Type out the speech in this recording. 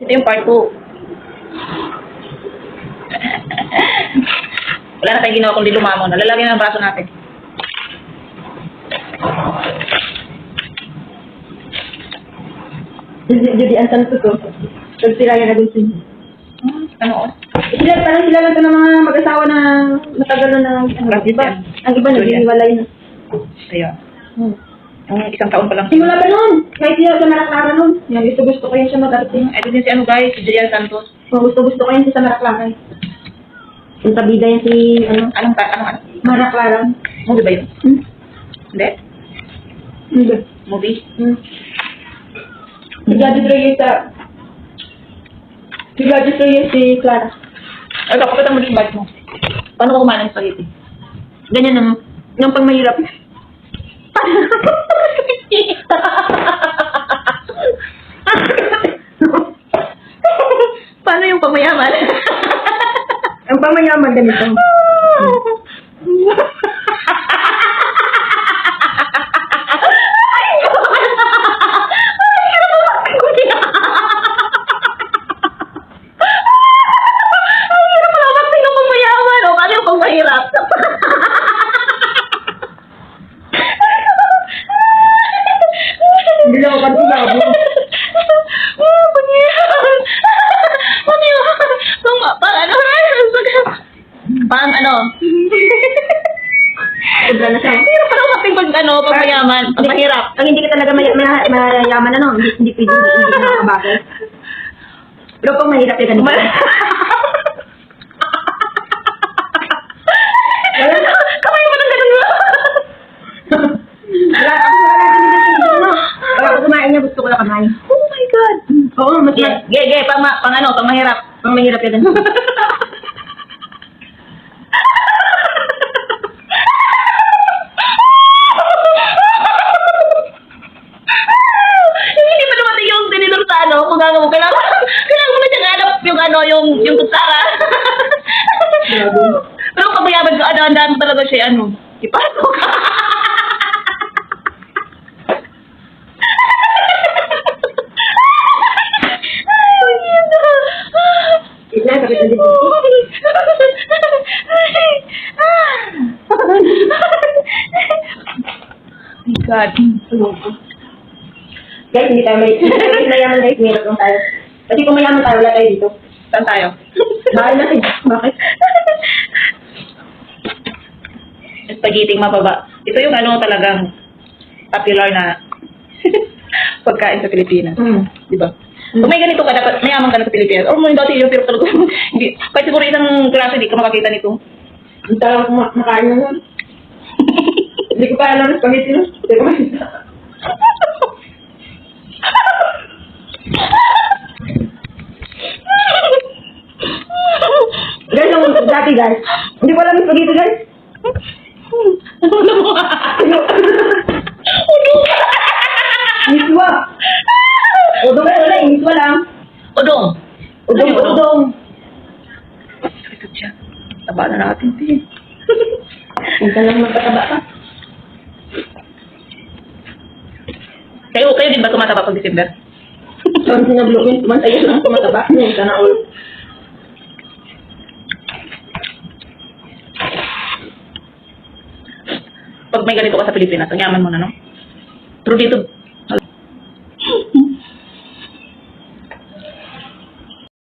Ito yung part 2. Wala na tayong ginawa kundi lumamon. Nalalagyan ng braso natin. Jadi ang santo to. Pag sila yung nag-usin. Ano? Sila lang to ng mga mag-asawa na matagal na ng iba. Ang iba nag-iwalay na. Kaya. Yung isang taon pa lang. Simula pa nun. Kahit siya sa Maraklara nun. Yan, gusto ko yun siya mag-arating. Ito din si ano guys, si Julian Santos. Gusto ko yun siya sa Maraklara. Yung kabida yan si, Anong? Maraklara. Movie ba yun? Hindi? Hindi. Movie? Si Gadget Reyes si Clara. Ito, kapit ang maging bite mo. Paano ko kumain ng spaghetti? Ganyan naman. Yung pang mahirap. Paano yung pamayaman? Ang pamayaman ganito. Hindi na ako kanto na. Pang ano? Sobra na siya. Pero parang kaping pag ano, pag mayaman, pag mahirap. Pag hindi ka talaga mayaman hindi pwede, hindi ka nakakabagay. Pero pag mahirap ka ganito. Kamay mo ng ganun mo. Wala ako kumain niya, gusto ko lang kamay. Oh my God. Oo, mas Pang ano, pang mahirap. Pang mahirap ka ganito. Hindi pa dumating yung dinilor sa ano, kung gagawin mo. Kailangan mo na siyang hanap yung ano, yung kutsara. Pero pag mayaman ka, ano talaga siya, ano, ipasok. Tignan, kapit na dito. My God. Guys, hindi tayo mayaman guys, meron lang tayo. Kasi kung mayaman tayo, wala tayo dito. Saan tayo? Bakit natin? Bakit? Spaghetti mababa. Ito yung ano talagang popular na pagkain sa Pilipinas. Di ba? Kung may ganito ka, dapat mayaman ka na sa Pilipinas. Or mo yung dati yung pero talaga, hindi. Kahit siguro isang klase, di ka makakita nito. Ang talaga makain na nun. Hindi ko pa alam na spaghetti nun. Hindi ko makita. Guys, yung dati guys. Hindi ko alam yung spaghetti guys. Ano mo? Miswa. Udong ko wala, miswa lang. Udong. Udong. Ito siya. Taba na natin, Tin. Huwag ka lang magpataba ka. Kayo din ba tumataba pag December? Saan sinablokin? Tumantayo lang tumataba. Yan, sana all. Pag may ganito ka sa Pilipinas, ang yaman mo na, no? Pero dito,